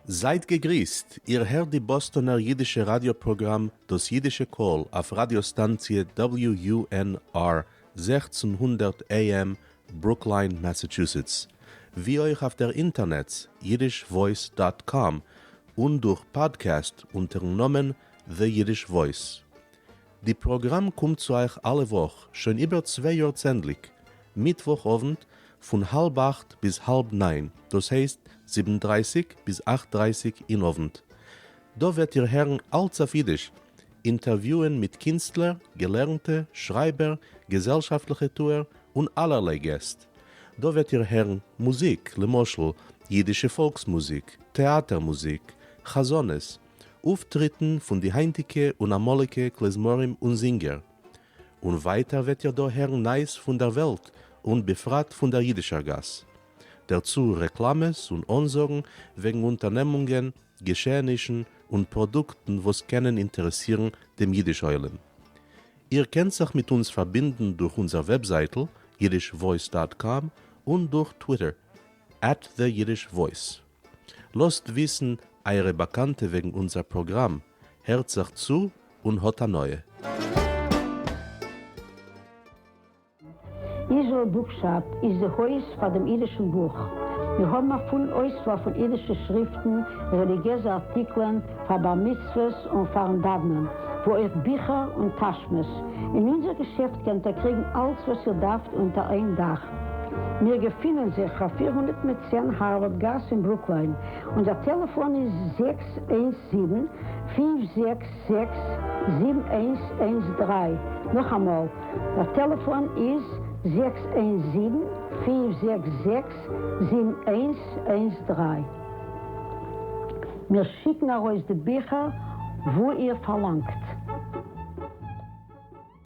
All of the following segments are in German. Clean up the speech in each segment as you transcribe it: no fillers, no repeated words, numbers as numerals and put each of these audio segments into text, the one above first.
Seid gegrüßt, ihr hört die Bostoner jüdische Radioprogramm Das Jüdische Call auf Radiostanzie WUNR 1600 AM Brookline, Massachusetts, wie euch auf der Internet yiddishvoice.com und durch Podcast unter dem Namen The Yiddish Voice. Die Programm kommt zu euch alle Woche, schon über 2 Jahre zendlich, Mittwochabend von 7:30 bis 8:30, das heißt 7:30 bis 8:30 in Abend. Da wird ihr hören alles auf Jiddisch, Interviewen mit Künstlern, Gelernte, Schreiber, gesellschaftliche Tour und allerlei Gäste. Da wird ihr hören Musik, lemoschel, jiddische Volksmusik, Theatermusik, Chazones, Auftritten von die heintige und amolige Klezmorim und Singer. Und weiter wird ihr da hören Neues von der Welt und befragt von der jüdischer Gas. Dazu Reklames und Ansagen wegen Unternehmungen, Geschehnissen und Produkten, was können interessieren dem Jiddisch-Eulen. Ihr könnt sich mit uns verbinden durch unsere Webseite yiddishvoice.com und durch Twitter @theyiddishvoice. Lasst wissen eure Bekannte wegen unser Programm. Hört sich zu und hat eine neue. Israel Bookshop ist das Haus von dem jüdischen Buch. Wir haben eine volle Auswahl von jüdischen Schriften, religiösen Artikeln, von Bar Mitzvahs und von Davnen, wo euch Bücher und Taschmes. In unser Geschäft könnt ihr kriegen alles, was ihr darf, unter einem Dach. Wir befinden sich auf 410 Harvard Gas in Brookline. Unser Telefon ist 617-566-7113. Noch einmal, das Telefon ist 617-566-7113. Wir schicken euch die Bücher, wo ihr verlangt.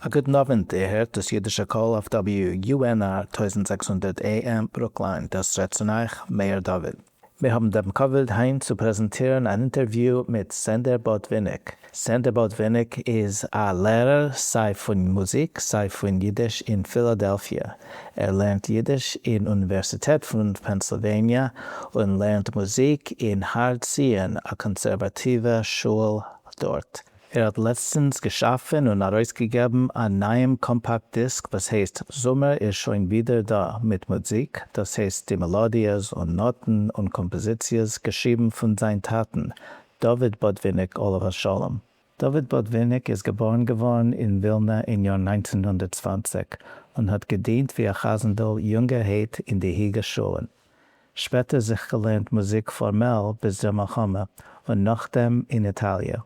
A guten Abend, ihr hört das jüdische Call auf WUNR 1600 AM Brookline, das Retzenach Meir David. Wir haben dem Kavod heim zu präsentieren ein Interview mit Sender Botvinnik. Sender Botvinnik ist ein Lehrer, sei von Musik, sei von Jiddisch in Philadelphia. Lernt Jiddisch in der Universität von Pennsylvania und lernt Musik in Hartziehen, eine konservative Schule dort. Hat letztens geschaffen und herausgegeben einen neuen Compact-Disc, was heißt Sommer ist schon wieder da mit Musik, das heißt die Melodies und Noten und Kompositions geschrieben von seinen Taten. David Botvinnik, Oliver Shalom. David Botvinnik ist geboren geworden in Vilna im Jahr 1920 und hat gedient wie ein Chasendol junger Heid in die Hiegeschulen. Später sich gelernt Musik formell bis der Milchama und nachdem in Italien.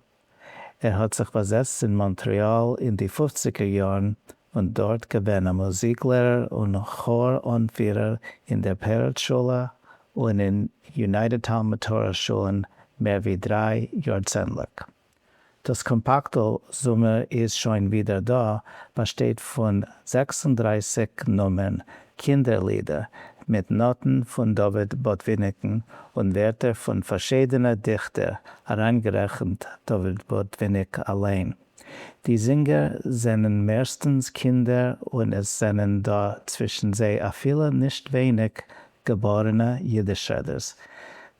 Hat sich versetzt in Montreal in die 50er Jahren und dort gewesen ein Musiklehrer und Choranführer in der Perl-Schule und in United Talmud Torah Schulen mehr wie 3 Jahrzehnte. Das Kompaktel Sommer ist schon wieder da, besteht von 36 Nummern Kinderlieder mit Noten von David Botvinnik und Wörter von verschiedenen Dichtern, herangerechnet David Botvinnik allein. Die Sänger sind meistens Kinder und es sind da zwischen sie viele nicht wenig geborene Jiddisch-Reders.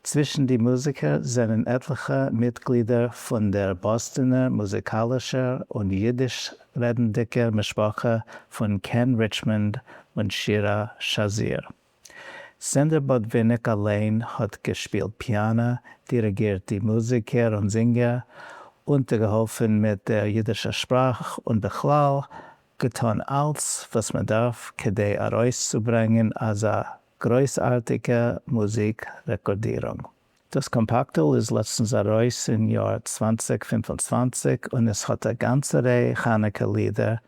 Zwischen die Musiker sind etliche Mitglieder von der Bostoner musikalischen und jiddisch-redenden Mischproche von Ken Richmond und Shira Shazir. Sender Botvinnik allein hat gespielt Piano, dirigiert die Musiker und Sänger, untergeholfen mit der jiddischen Sprache und Bechlal, getan alles, was man darf, kedei herauszubringen als eine großartige Musikrekordierung. Das Kompaktel ist letztens heraus im Jahr 2025 und es hat eine ganze Reihe Chanukka-Lieder.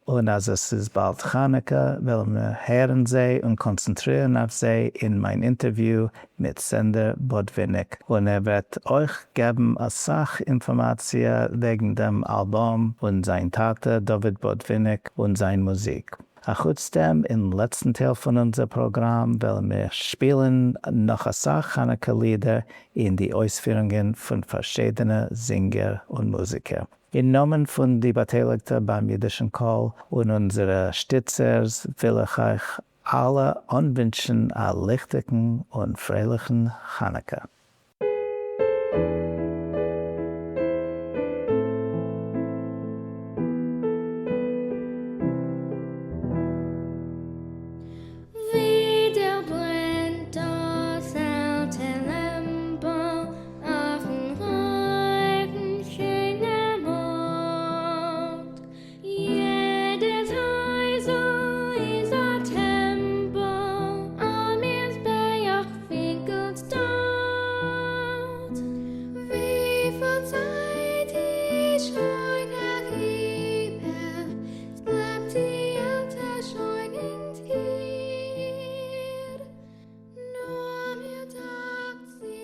Und als es ist bald Chanukka, wollen wir hören sie und konzentrieren auf sie in mein Interview mit Sender Botvinnik. Und wird euch geben eine Sachinformation wegen dem Album und sein Tate David Botvinnik und seine Musik. Trotzdem, im letzten Teil von unserem Programm wollen wir spielen noch eine Chanukka-Lieder in die Ausführungen von verschiedenen Sänger und Musikern. Im Namen von den Beteiligten beim Jüdischen Call und unseren Stützers will ich euch alle anwünschen einen lichtigen und fröhlichen Chanukka.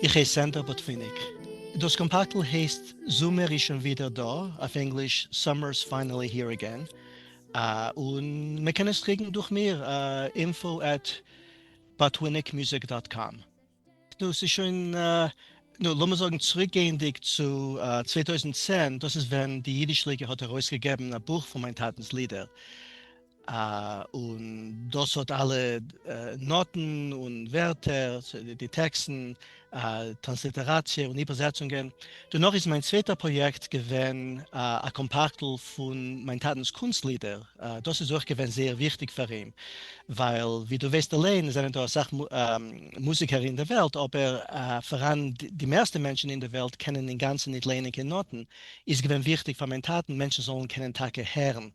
Ich heiße Sander Botvinnik. Das Kompaktel heißt Sommer ist schon wieder da, auf Englisch Summer's finally here again. Und man kann es kriegen durch mir, info@botvinnikmusic.com. Das ist schon, lass mal sagen, zurückgehend zu 2010, das ist, wenn die Jiddisch-Liga hat herausgegeben ein Buch von meinen Tatenslieder. Und das hat alle Noten und Wörter, die Texten, Transliteration und Übersetzungen. Danach ist mein zweites Projekt gewesen, ein Kompaktel von meinen Tatens Kunstlieder. Das ist auch gewesen sehr wichtig für ihn, weil, wie du weißt, allein sind da Musiker in der Welt, aber voran die meisten Menschen in der Welt kennen den ganzen nicht lenige Noten. Ist gewesen wichtig für meinen Taten, Menschen sollen kennen Tage hören,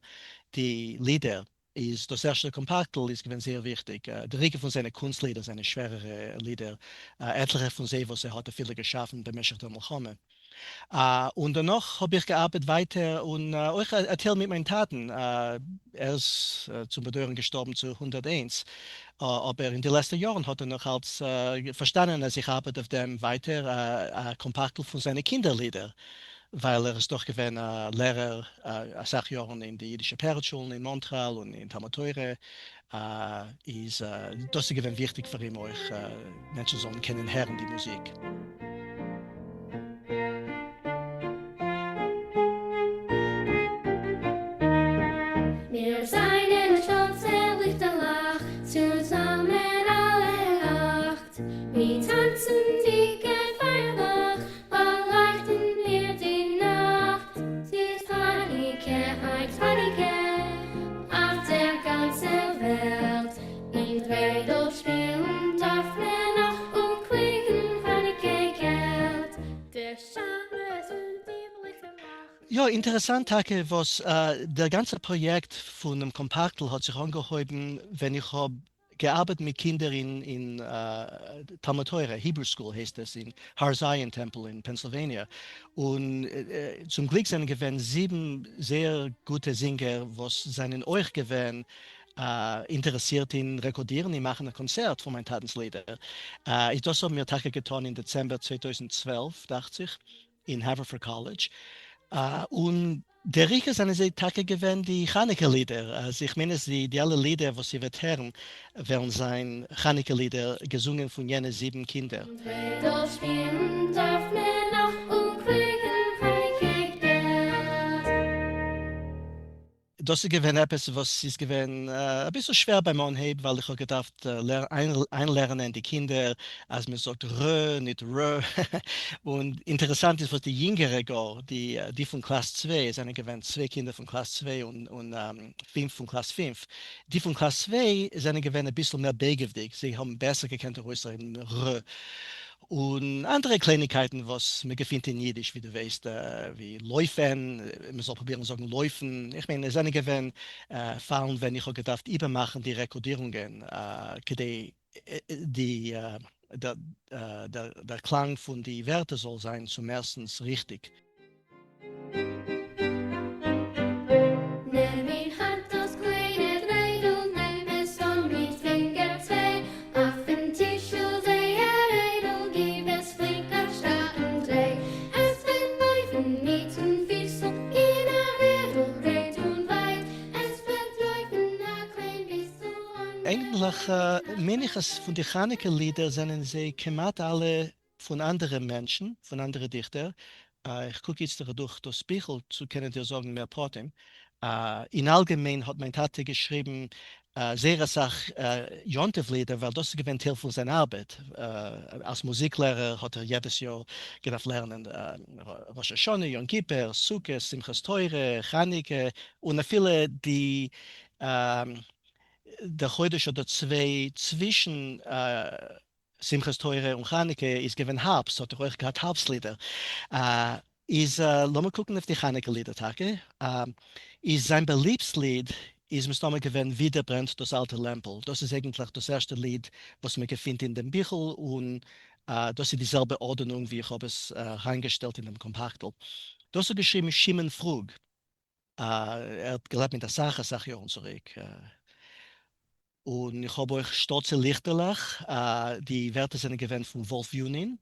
die Lieder. Ist das erste Kompaktel ist gewesen sehr wichtig. Der Rieke von seinen Kunstlieder, seine schwerere Lieder, etliche von sie, was hat viele geschaffen, bei Meshach der Milchome. Und danach habe ich gearbeitet weiter und euch erzählt mit meinen Taten. Er ist zum Bedeutung gestorben zu 101. Aber in den letzten Jahren hat er noch als verstanden, dass ich arbeite auf dem weiter Kompaktel von seinen Kinderlieder. Weil er ist doch gewesen Lehrer, 6 Jahren in die jüdische Perlschulen in Montreal und in Tamateure. Das ist gewesen wichtig für ihn, euch Menschen sollen kennen, hören die Musik. Wir seien stolz, Lichterlach, zusammen alle 8. Wir tanzen die Feierlach, beleuchten wir die Nacht. Sie ist Heilige, auf der ganzen Welt. In Redel spielen darf man noch und kriegen Heilige Geld. Der Schamres und die Lichterlach. Ja, interessant, Tage, was der ganze Projekt von dem Kompaktel hat sich angehoben, wenn ich habe gearbeitet mit Kindern in Talmud Torah, Hebrew School heißt es, in Har Zion Temple in Pennsylvania. Und zum Glück sind gewesen 7 sehr gute Sänger, was seinen euch gewesen interessiert in Rekordieren, die machen ein Konzert von meinen Tatenslieder. Das haben wir Tage getan im Dezember 2012, dachte ich, in Haverford College. Und der Riecher sind die Tage gewesen, die Chanukka-Lieder. Also ich meine, die alle Lieder, was sie wird hören, werden sein Chanukka-Lieder gesungen von jenen 7 Kindern. Redel spielen darf man noch und kriegen Heilige Geld. Das ist gewesen etwas, was ist gewesen ein bisschen schwer beim Anheben, weil ich habe gedacht, einlernen die Kinder, als man sagt Rö, nicht Rö. Und interessant ist, was die Jüngere gar, die von Klasse 2, es sind gewesen 2 Kinder von Klasse 2 und 5 von Klasse 5. Die von Klasse 2 sind gewesen ein bisschen mehr begewdigt. Sie haben besser gekannt, in Rö. Und andere Kleinigkeiten, was man findet in Jiddisch, wie du weißt, wie Läufen, man soll probieren zu sagen Läufen. Ich meine, es sind gewesen Fallen, wenn ich auch gedacht, übermachen die Rekordierungen, der Klang von den Werten soll sein, zum ersten richtig. Nimm in Hand das kleine Redel, nimm es an mit Finger 2. Auf den Tisch will der Redel, gib es flink auf Starten 3. Es wird läufen mit und Wiesel, in der Redel, breit und weit. Es wird läufen, klein bis so lang. Eigentlich, manches von den Chanukka-Lieder sind sie kemat alle von anderen Menschen, von anderen Dichtern. Ich gucke jetzt durch das Büchel, zu können dir sagen, mehr Portem. In allgemein hat mein Tate geschrieben, sehr Jontef-Lieder, weil das gewinnt Teil von seiner Arbeit. Als Musiklehrer hat jedes Jahr gedacht lernen Rosh Hashanah, Yom Kippur, Sukkot, Simchas Teure, Chanukka und viele, die der Chodesh oder 2 zwischen Simchas Teure und Chanukka ist gewinnt Harps, hat euch gehabt Harpslieder. Lass mal gucken auf die Chanukka-Lieder, Tage. Ist sein Beliebslied, ist mir damals gewesen, wieder brennt das alte Lämpel. Das ist eigentlich das erste Lied, was man findet in dem Büchel und das ist dieselbe Ordnung, wie ich habe es reingestellt in dem Kompaktel. Das ist geschrieben Shimon Frug. Er hat gelebt mit der Sache, Jahre zurück. Und ich habe euch Stolze Lichterlach, die Werte sind gewesen von Wolf Junin.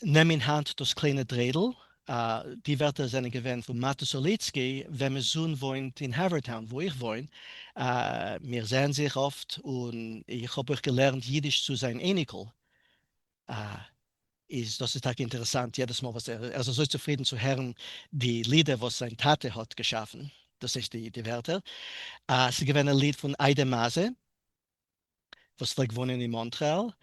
Nimm in Hand das kleine Dredel. Die Wörter sind gewählt von Mathe Solitzky, wenn mein Sohn wohnt in Havertown, wo ich wohne. Wir sehen sich oft und ich habe auch gelernt, Jiddisch zu sein Enikel. Das ist auch interessant, jedes Mal, was er ist so zufrieden zu hören, die Lieder, was sein Tate hat geschaffen. Das ist die Wörter. Sie gewinnen ein Lied von Eide Maase, was vielleicht wohnen in Montreal.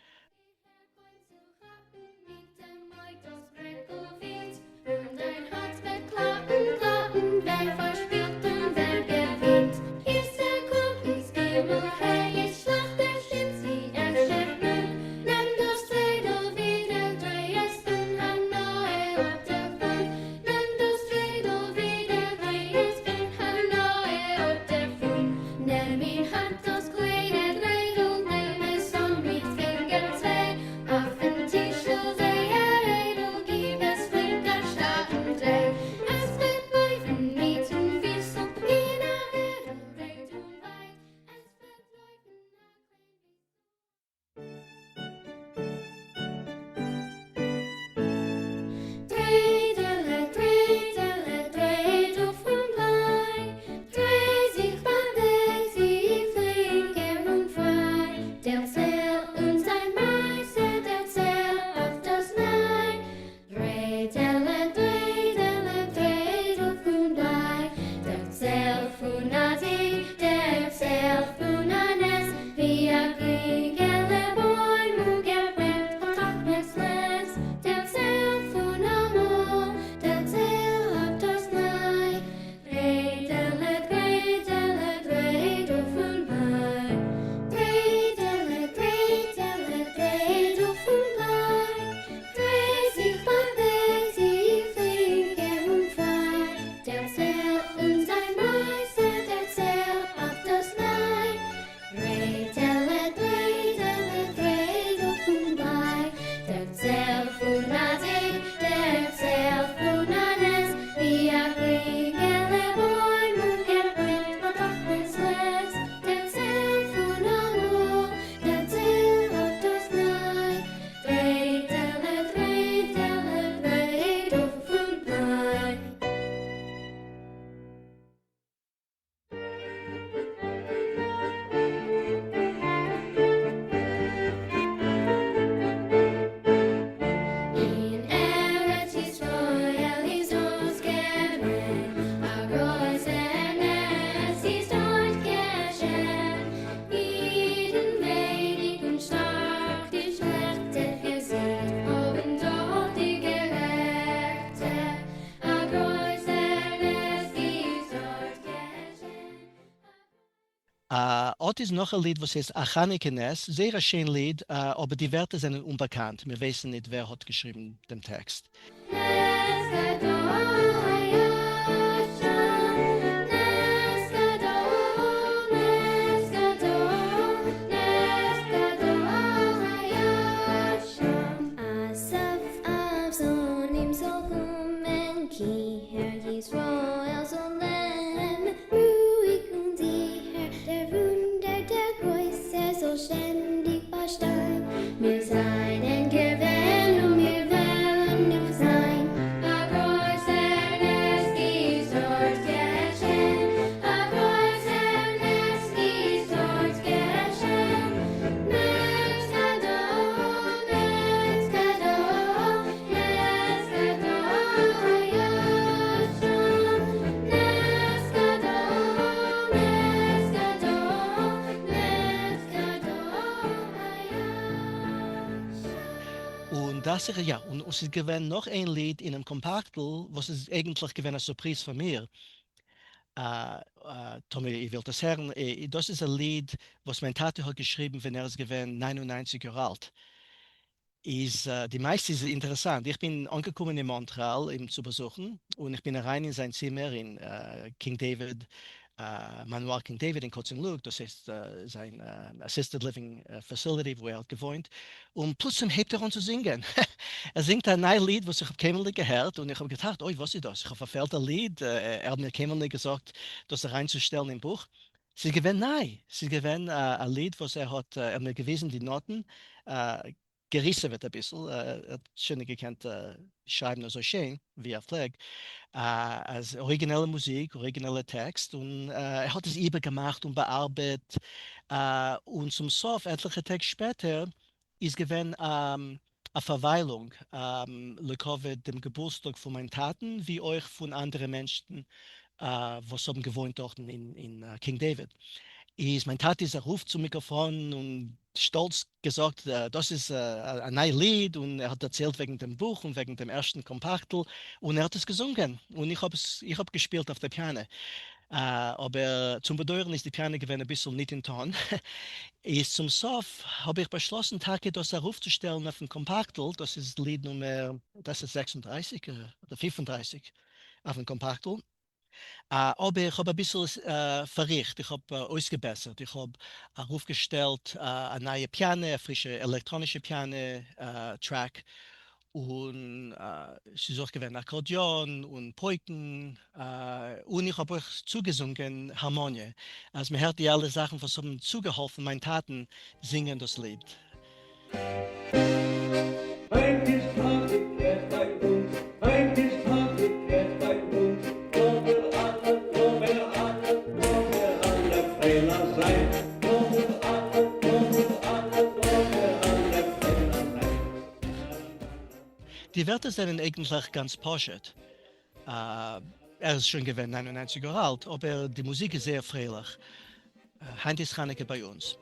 Dort ist noch ein Lied, was heißt Achanikenes, sehr ein schönes Lied, aber die Wörter sind unbekannt. Wir wissen nicht, wer hat geschrieben den Text. Wir seien gewählt und wir werden nicht sein. das ist ja, und es ist gewesen noch ein Lied in einem Kompaktel, was ist eigentlich gewesen eine Surprise von mir. Tommy, ich will das hören. Das ist ein Lied, was mein Tate hat geschrieben, wenn ist gewesen 99 Jahre alt. Die meiste ist interessant. Ich bin angekommen in Montreal, ihm zu besuchen, und ich bin rein in sein Zimmer in King David, Manoir King David in Kotzenluck, das ist sein Assisted Living Facility, wo hat gewohnt. Und plötzlich hebt an zu singen. Singt ein neues Lied, was ich keinmal gehört, und ich habe gedacht, oh, was ist das? Ich habe verfehlt ein Lied. Hat mir keinmal gesagt, das reinzustellen im Buch. Sie gewinnen, nein. Sie gewinnen ein Lied, was hat mir gewesen, die Noten. gerissen wird ein bisschen. Er hat schon nicht gekannt schreiben so schön, wie er pflegt. Als originelle Musik, origineller Text. Und er hat es übergemacht und bearbeitet. Und zum Sof, etliche Tage später, ist gewesen eine Verweilung, Covid, dem Geburtstag von meinen Taten, wie euch von anderen Menschen, was haben gewohnt dort in King David. Mein Tat ist, er ruft zum Mikrofon und stolz gesagt, das ist ein neues Lied und er hat erzählt wegen dem Buch und wegen dem ersten Kompaktel und er hat es gesungen und ich hab gespielt auf der Piano. Aber zum Bedeuren ist die Piano gewesen ein bisschen nicht in Ton. Ist zum Sof habe ich beschlossen, Tage das aufzustellen auf dem Kompaktel. Das ist Lied Nummer, das ist 36 oder 35 auf dem Kompaktel. Aber ich habe ein bisschen verricht, ich habe ausgebessert. Ich habe aufgestellt eine neue Piano, eine frische elektronische Piano-Track. Und es ist auch gewesen Akkordeon und Poiten. Und ich habe euch zugesungen Harmonie. Also mir hört die alle Sachen, was haben zugeholfen, meinen Taten singen das Lied. Ein Tag kehrt bei uns, ein Tag kehrt bei uns, wo wir alle Freiler sein, wo wir alle Freiler sein. Die Wörter sind eigentlich ganz poschet. Er ist schon gewesen 99 Jahre alt, aber die Musik ist sehr freilich. Heint ist Chaneke bei uns.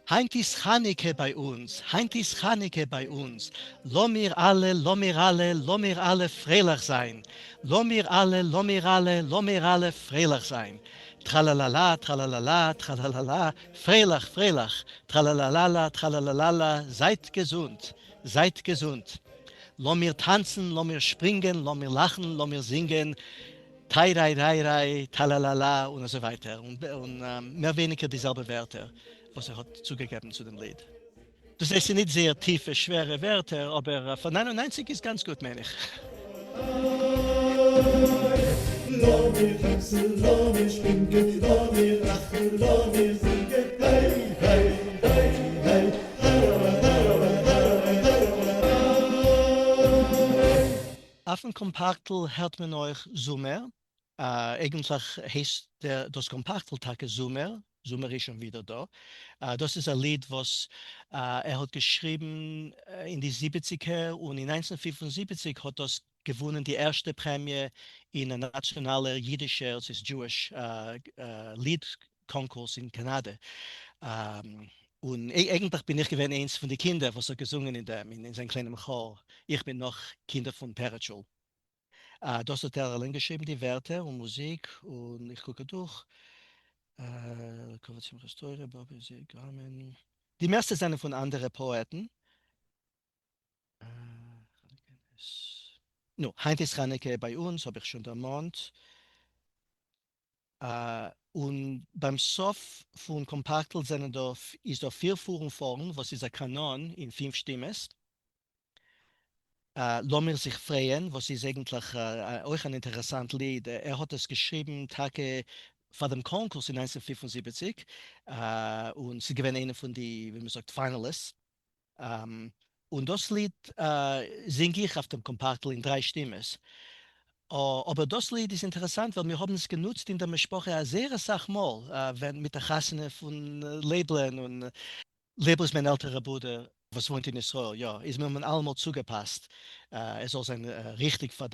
Heint ist Chaneke bei uns, Heint ist Chaneke bei uns. Lo mir alle, lo mir alle, lo mir alle freilich sein. Lo mir alle, lo mir alle, lo mir alle freilich sein. Tralalala, tralalala, tralalala, freilich, freilich. Tralalala, tralalala, seid gesund, seid gesund. Lo mir tanzen, lo mir springen, lo mir lachen, lo mir singen. Tai, rai, rai, rai, talalala und so weiter. Und mehr weniger dieselbe Wörter, was er hat zugegeben zu dem Lied. Das sind nicht sehr tiefe, schwere Wörter, aber von 99 ist ganz gut, meine ich. Lo mir tanzen, lo mir springen, lo mir lachen, lo mir singen. Hey, hey, hey, hey. Auf dem Kompaktel hört man euch Sommer. Eigentlich heißt das Kompakteltag Sommer. Sommer ist schon wieder da. Das ist ein Lied, was er hat geschrieben in die 70er und in 1975 hat das gewonnen, die erste Prämie in einem nationalen jiddischen, das ist Jewish, Liedkonkurs in Kanada. Und eigentlich bin ich gewesen eins von den Kindern, was er gesungen in seinem kleinen Chor. Ich bin noch Kinder von Peretschul. Das hat er allein geschrieben, die Wörter und Musik. Und ich gucke durch. Die meisten sind von anderen Poeten. No, Heint ist Chaneke bei uns, habe ich schon erwähnt. Und beim Sof von Kompaktel ist da 4 Fuhren vorn, was ist ein Kanon in 5 Stimmen. Lass mir sich freuen, was ist eigentlich auch ein interessantes Lied. Er hat es geschrieben, Tage vor dem Konkurs in 1975 und sie gewinnen eine von den, wie man sagt, Finalists. Und das Lied singe ich auf dem Kompaktel in 3 Stimmen. Aber das Lied ist interessant, weil wir haben es genutzt in der Sprache sehr Sachmal, wenn mit der Chassene von Labeln und Label ist mein älterer Bruder, was wohnt in Israel, ja, ist mir allemal zugepasst. Es soll sein richtig von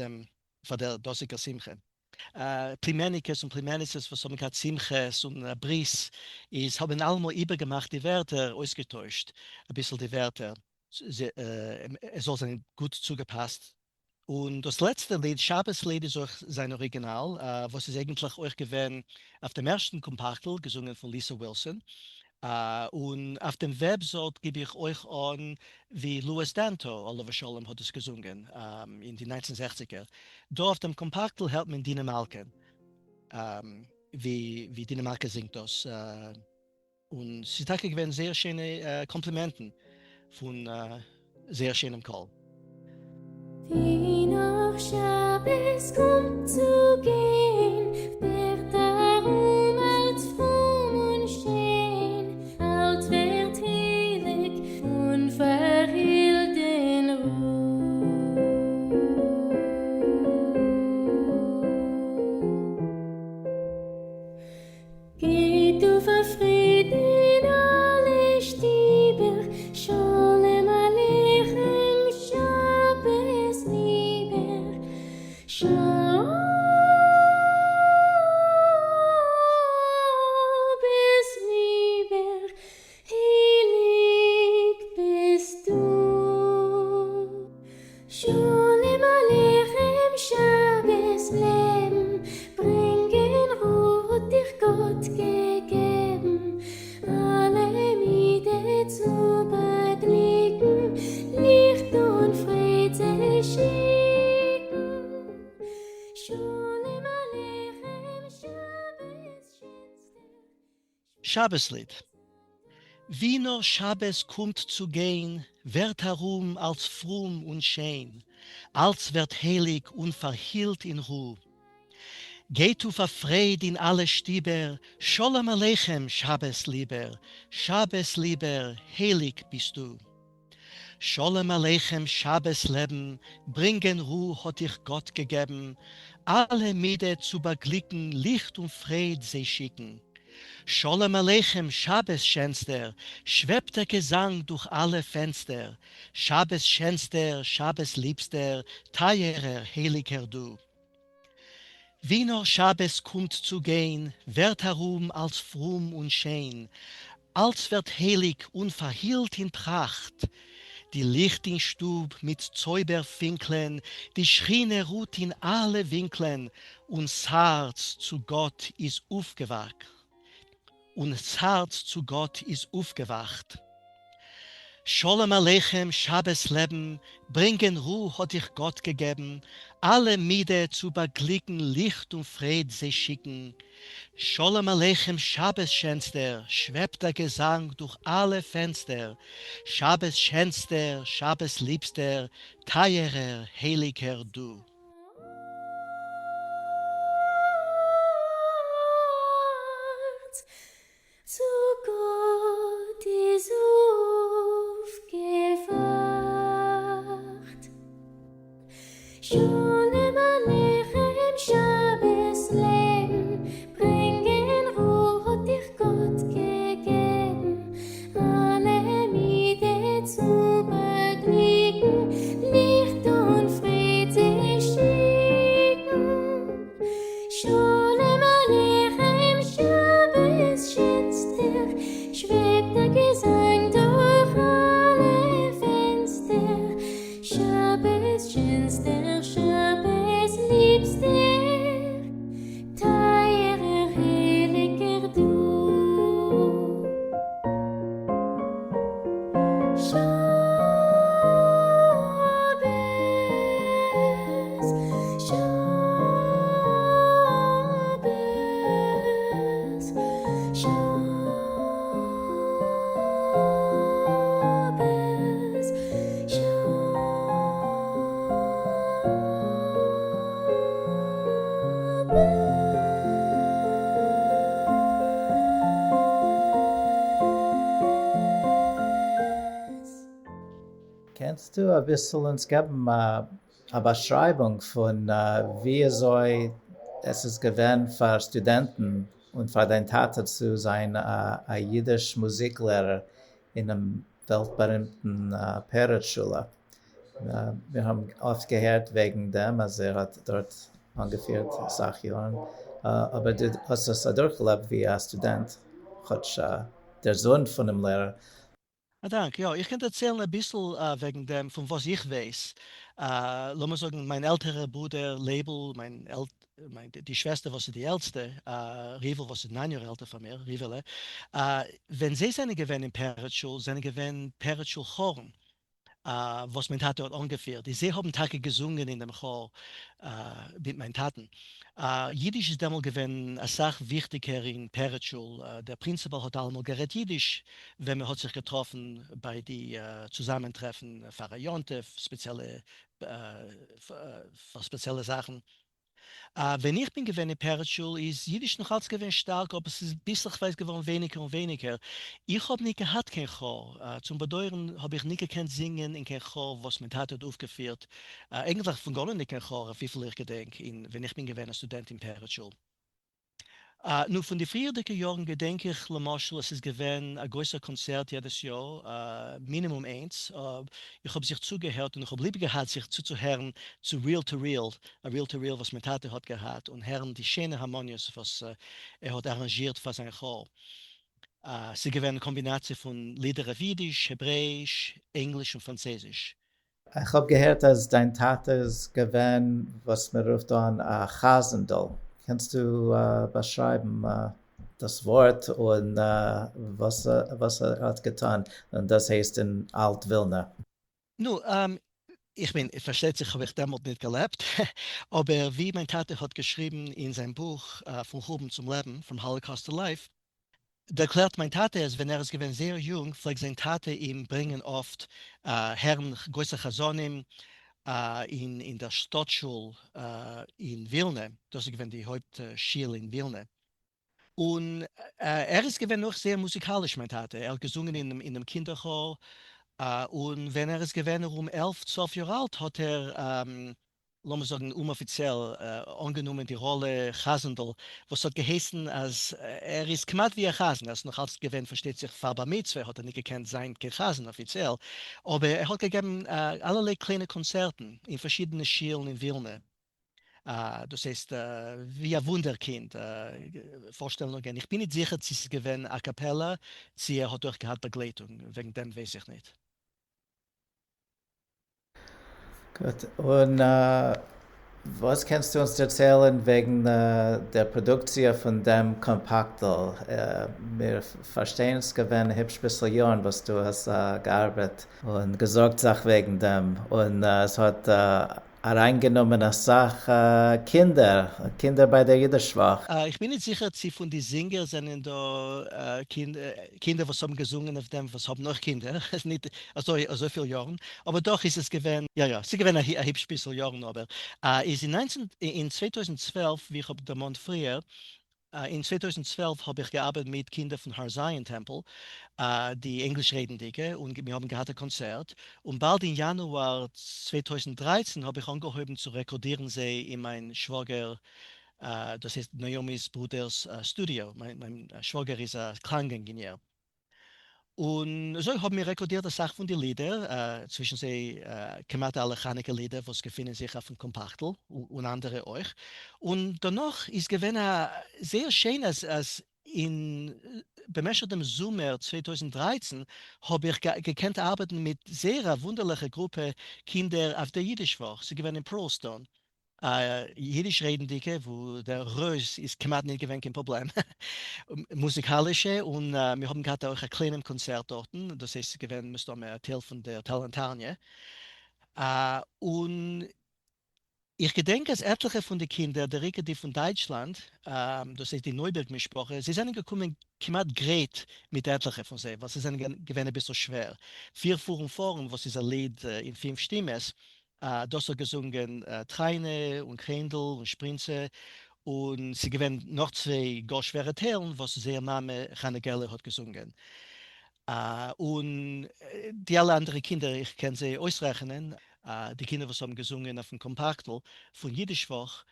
der Dosiker Simche. Plimenikes und Plimenices, was haben gehabt, Simches und Bris, haben allemal übergemacht, die Wörter ausgetauscht, ein bisschen die Wörter. Es soll sein gut zugepasst. Und das letzte Lied, Shabbos-Lied, ist auch sein Original, was ist eigentlich euch gewesen auf dem ersten Kompaktel, gesungen von Lisa Wilson. Und auf dem Website gebe ich euch an, wie Louis Danto, Oliver Sholem, hat es gesungen in den 1960er. Da auf dem Kompaktel hört man Dina Malken, wie Dina Malken singt das. Und sie hat gewesen sehr schöne Komplimenten von sehr schönem Call. Die noch Schabes kommt zu gehen, wird darum als fromm und schön, als wird heilig und verheilt. Sholem Aleichem Shabbos Leben, bringen Ruhe hat dich Gott gegeben, alle Miete zu beglücken, Licht und Fried sich schicken. Sholem Aleichem Shabbos Shabboslied. Wie nur Schabbes kommt zu gehen, wird herum als fromm und schön, als wird heilig und verhielt in Ruhe. Geht du verfreid in alle Stieber, Sholem Aleichem, Schabbes lieber, heilig bist du. Sholem Aleichem, Schabbes Leben, bringen Ruhe hat dich Gott gegeben, alle Miede zu beglücken, Licht und Fried sie schicken. Sholem Aleichem, Schabbes schönster, schwebt der Gesang durch alle Fenster. Schabbes schönster, Schabbes liebster, teierer, heiliger du. Wie nur Schabbes kommt zu gehen, wird herum als fromm und schön, als wird heilig und verhielt in Pracht. Die Licht in Stub mit Zauberfinkeln, die Schrine ruht in alle Winkeln, und das Herz zu Gott ist aufgewacht. Und das Herz zu Gott ist aufgewacht. Sholem Aleichem, Schabbes Leben, bringen Ruhe hat dich Gott gegeben, alle Miede zu beglücken, Licht und Fried sie schicken. Sholem Aleichem, Schabbes schönster, schwebt der Gesang durch alle Fenster. Schabbes schönster, Schabbes liebster, teierer, heiliger du. zu Gott ist aufgewacht. Sholem Aleichem, Schabbos Leben, bringen Ruhe hat dich Gott gegeben, alle Miede zu beglücken, Licht und Fried sich schicken. Sholem Aleichem, Schabbos schönster, schwebt der Gesang durch alle Fenster. Schabbos schönster, Schabbos liebster, teierer, heiliger du. Shabbos, Shabbos, Shabbos, Kannst du ein bisschen uns geben eine Beschreibung von wie es ist gewesen für Studenten und für dein Tate zu sein, ein jüdisch Musiklehrer in einem weltberühmten Peretschule? Wir haben oft gehört wegen dem, also hat dort ungefähr 6 Jahre. Aber du hast es durchgelebt wie ein Student. Der Sohn von dem Lehrer. Danke, ja, ich kann erzählen ein bisschen wegen dem, von was ich weiß. Lass mal sagen, mein älterer Bruder Label, die Schwester, was ist die älteste, Rivel, was ist 9 Jahre älter von mir, Rivele, wenn sie seine gewähnen in Peretschul, seine gewähnen Peretschul Choren, was mein Tate hat angeführt. Sie haben Tage gesungen in dem Chor mit meinen Taten. Jiddisch ist damals gewesen eine Sache wichtiger in Peretschul. Der Prinzipal hat einmal geredet Jiddisch, wenn man hat sich getroffen bei die Zusammentreffen, Pfarrer Jontef, spezielle Sachen. Wenn ich bin gewesen in Peretschul, ist Jiddisch noch als gewesen stark, aber es ist ein bisschen, ich weiß, geworden weniger und weniger. Ich habe nicht gehabt kein Chor. Zum Bedeuren habe ich nicht gekannt singen in kein Chor, was mit hat aufgeführt. Eigentlich von gar nicht kein Chor, wie viel ich gedenke, wenn ich bin gewesen als Student in Peretschul. Nun, von den früheren Jahren gedenke ich, es ist gewesen ein größer Konzert jedes Jahr, Minimum 1. Ich habe sich zugehört und ich habe lieber gehabt, sich zuzuhören zu Real to Real, was mein Tate hat gehabt, und hören die schönen Harmonies, was hat arrangiert für sein Chor. Sie gewesen eine Kombination von Lieder auf Jiddisch, Hebräisch, Englisch und Französisch. Ich habe gehört, dass dein Tate ist gewesen, was man ruft an Chasendal. Kannst du beschreiben das Wort und was hat getan? Und das heißt in Alt-Vilna. Nu, ich meine, versteht sich, habe ich damals nicht gelebt, aber wie mein Tate hat geschrieben in seinem Buch Von Hoben zum Leben, From Holocaust to Life, da erklärt mein Tate es, wenn es gewesen sehr jung, vielleicht sein Tate ihm bringen oft Herren Goyse Chazonim in der Stadtschule in Vilna, das ist gewesen die Hauptschule in Vilna. Und er ist gewesen noch sehr musikalisch, mein Tate. Er hat gesungen in einem Kinderchor. Und wenn er ist gewesen 11, 12 Jahre alt, hat er, lassen wir sagen, unoffiziell angenommen die Rolle Chasendel, was hat geheißen, als er ist gemacht wie ein Chasen. Er ist noch als gewesen, versteht sich, Faber Mitzvah, hat er nicht gekannt sein, kein Chasen offiziell. Aber er hat gegeben allerlei kleine Konzerten in verschiedenen Schulen in Vilna. Das heißt, wie ein Wunderkind. Vorstellungen. Ich bin nicht sicher, sie ist gewesen a cappella, sie hat auch gehabt Begleitung. Wegen dem weiß ich nicht. Gut. Und was kannst du uns erzählen wegen der Produktion von dem Kompaktel? Wir verstehen es gewesen, ein bisschen Jahren, was du hast gearbeitet und gesorgt sich wegen dem. Und es hat reingenommen als Sache Kinder bei der Jiddischsprache. Ich bin nicht sicher, sie von den Singern sind da Kinder, was haben gesungen auf dem, was haben noch Kinder, nicht so viele Jahren, aber doch ist es gewesen, ja, sie gewesen ein hübsch bisschen Jahren, aber ist in 2012, wie ich habe der Mond früher, in 2012 habe ich gearbeitet mit Kindern von Har Zion Temple, die Englisch redende, und wir haben gehabt ein Konzert. Und bald im Januar 2013 habe ich angehoben zu rekordieren sie in mein Schwager, das heißt Naomis Bruders Studio. Mein Schwager ist ein Klangingenieur. Und so haben wir rekordiert eine Sache von den Liedern, zwischen sie gemacht alle Chanukah-Lieder, was gefunden sich auf dem Kompaktel und andere euch. Und danach ist gewesen sehr schön, als in bemäschertem Sommer 2013 habe ich gekannt arbeiten mit sehr wunderlicher Gruppe Kinder auf der Jiddischsprache. Sie gewinnen in Pearlstone. Jiddisch redende, wo der Rös ist gemacht nicht gewesen, kein Problem. Musikalische, und wir haben gerade auch ein kleines Konzert dort, das heißt, gewesen müsste ein Teil von der Talentanie. Und ich gedenke, dass etliche von den Kindern, der Rike, die von Deutschland, das heißt die Neuberg-Mischsprache, sie sind gekommen, gemacht great mit etlichen von sie, was ist gewesen ein bisschen schwer. 4 Fuhren vorn, was ist ein Lied in 5 Stimmen, das hat gesungen Treine und Krändel und Sprinze, und sie gewinnen noch 2 gar schwere Teilen, was sehr Name Hanne Geller hat gesungen. Und die alle anderen Kinder, ich kann sie ausrechnen, die Kinder, die haben gesungen auf dem Kompaktel von Jiddischsprach,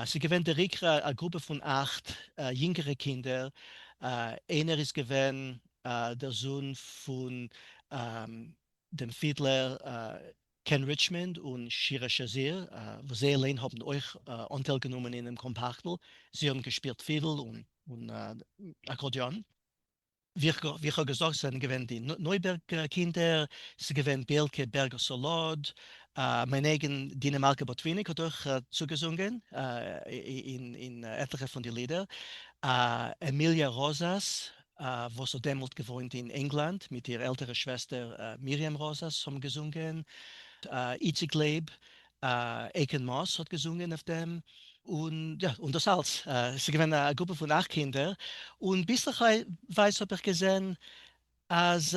sie gewinnen der Rikra eine Gruppe von 8 jüngere Kinder. Einer ist gewesen der Sohn von dem Fiedler Ken Richmond und Shira Shazir, wo sie allein haben euch Anteil genommen in dem Kompaktel. Sie haben gespielt Fiedel und Akkordeon. Wie ich habe gesagt, sind gewähnt die Neuberg-Kinder, sie gewähnt Belke Berger-Solod, mein eigen Dinamarca Botwinik hat auch zugesungen in etliche von den Liedern. Emilia Rosas, was so damals gewohnt in England, mit ihrer älteren Schwester Miriam Rosas haben gesungen. Itzig Leib, Aiken Moss hat gesungen auf dem. Und ja, und das alles. Sie gewinnen eine Gruppe von 8 Kindern. Und bis ich weiß, habe ich gesehen, als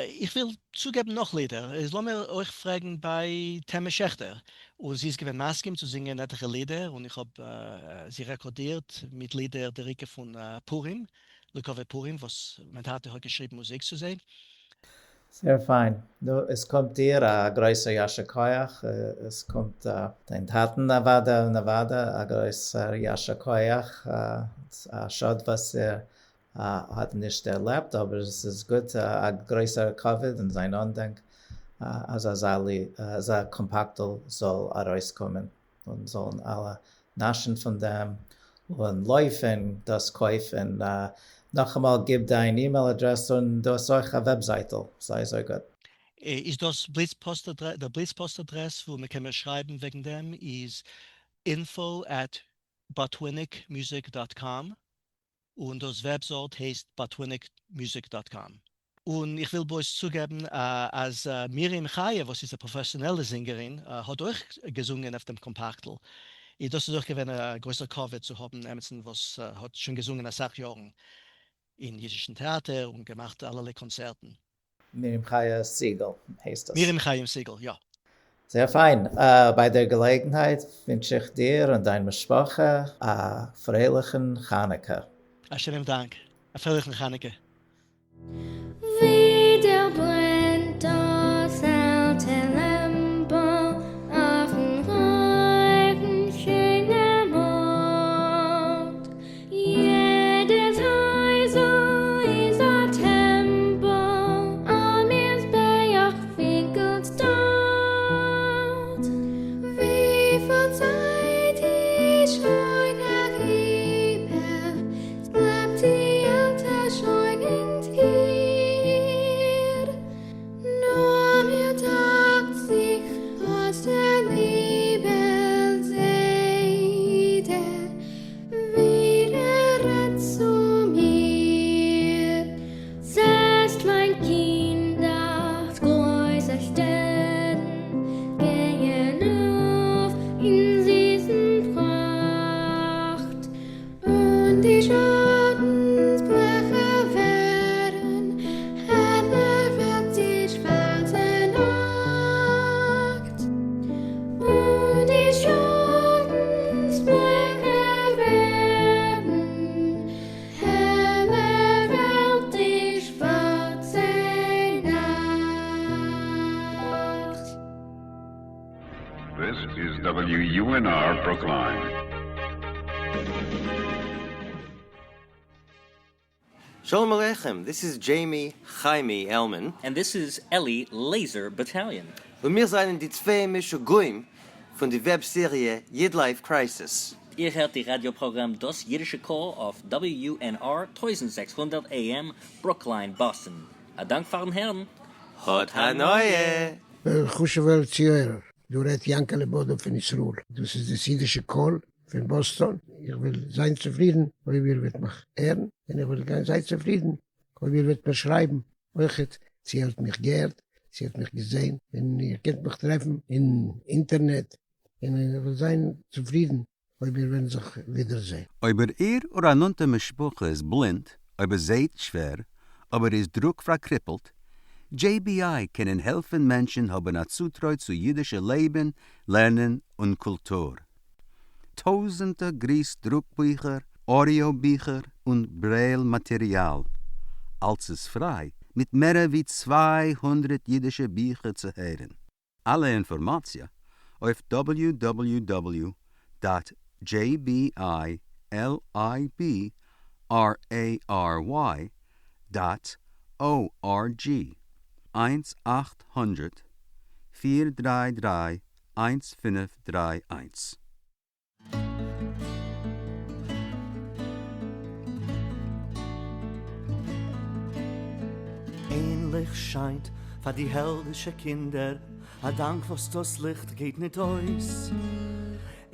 ich will zugeben noch Lieder. Lass mir euch fragen bei Temme Schechter. Und sie ist gewesen Maskim zu singen etliche Lieder. Und ich habe sie rekordiert mit Lieder der Rike von Purim, Lukove Purim, was mein Vater hat geschrieben, Musik zu sehen. Sehr fein. Es kommt dir größer Yashakoyach, es kommt dein Taten Nevada, größer Yashakoyach. Schaut, was hat nicht erlebt, aber es ist gut, größer Covid und sein Andenk, als ein Kompaktel soll herauskommen und sollen alle naschen von dem und laufen, das kaufen. Noch einmal, gib deine E-Mail-Adresse und du hast auch eine Webseite. Sei so gut. ist das Blitzpostadresse, der Blitzpostadresse, wo man kann schreiben wegen dem, ist info@botwinnickmusic.com und das Website heißt botwinnickmusic.com. Und ich will bei euch zugeben, als Miriam Chaye, was ist eine professionelle Sängerin, hat auch gesungen auf dem Kompaktel. Das ist auch eine größere Kurve zu haben, was hat schon gesungen als 8 Jahren in jüdischen Theater und gemacht allerlei Konzerten. Miriam Chaya Siegel heißt das. Miriam Chaye Siegel, ja. Sehr fein. Bei der Gelegenheit wünsche ich dir und deiner Sprache freilichen Chanukka. Schönen Dank. Freilichen Chanukka. Wieder brennt das alte Lampe auf dem heutigen schönen Mond. Jedes Häuser ist ein Tempel, all mir's Berg winkelt dort. Wie viel Zeit ich schon erlebe, es bleibt die alte schon in dir. Nur mir tagt sich aus der Liebe Seite wieder zu mir. Setzt mein Kind auf große Städten, gehen auf in süßen Pracht. Und die Schattensbrecher werden heller wird die schwarze Nacht. Und die Schattensbrecher werden heller wird die schwarze Nacht. This is WUNR Brookline. Shalom Aleichem, this is Jamie Chaimi Elman. And this is Ellie Laser Battalion. Und wir sind die zwei Mischuguim von der Webserie Yidlife Crisis. Ihr hört die Radioprogramm Das Jiddische Kohl auf WNR 1600 AM, Brookline, Boston. A Dank für den Herrn. Hot Hanoye! Chushevel Zioer, du redest Yankele Bodo von Israel. Das ist das jüdische Kohl von Boston. Ich will sein zufrieden, weil wir wird mich ehren. Und ich will sein zufrieden, weil wir wird mir schreiben. Sie hat mich geehrt, sie hat mich gesehen. Und ihr könnt mich treffen im Internet. Und ich will sein zufrieden, weil wir werden sich wiedersehen. Über oder anunte Mischbuche ist blind, aber seht schwer, aber ist Druck verkrippelt. JBI können helfen Menschen haben ein Zutreu zu jüdische Leben, Lernen und Kultur. Tausende Grieß-Druckbücher, Audiobücher und Braille-Material. Alles ist frei, mit mehr wie 200 jüdische Bücher zu hören. Alle Informationen auf www.jbilibray.org 1-800-433-1531. Ähnlich scheint für die heldische Kinder, a Dank, was das Licht geht nicht aus.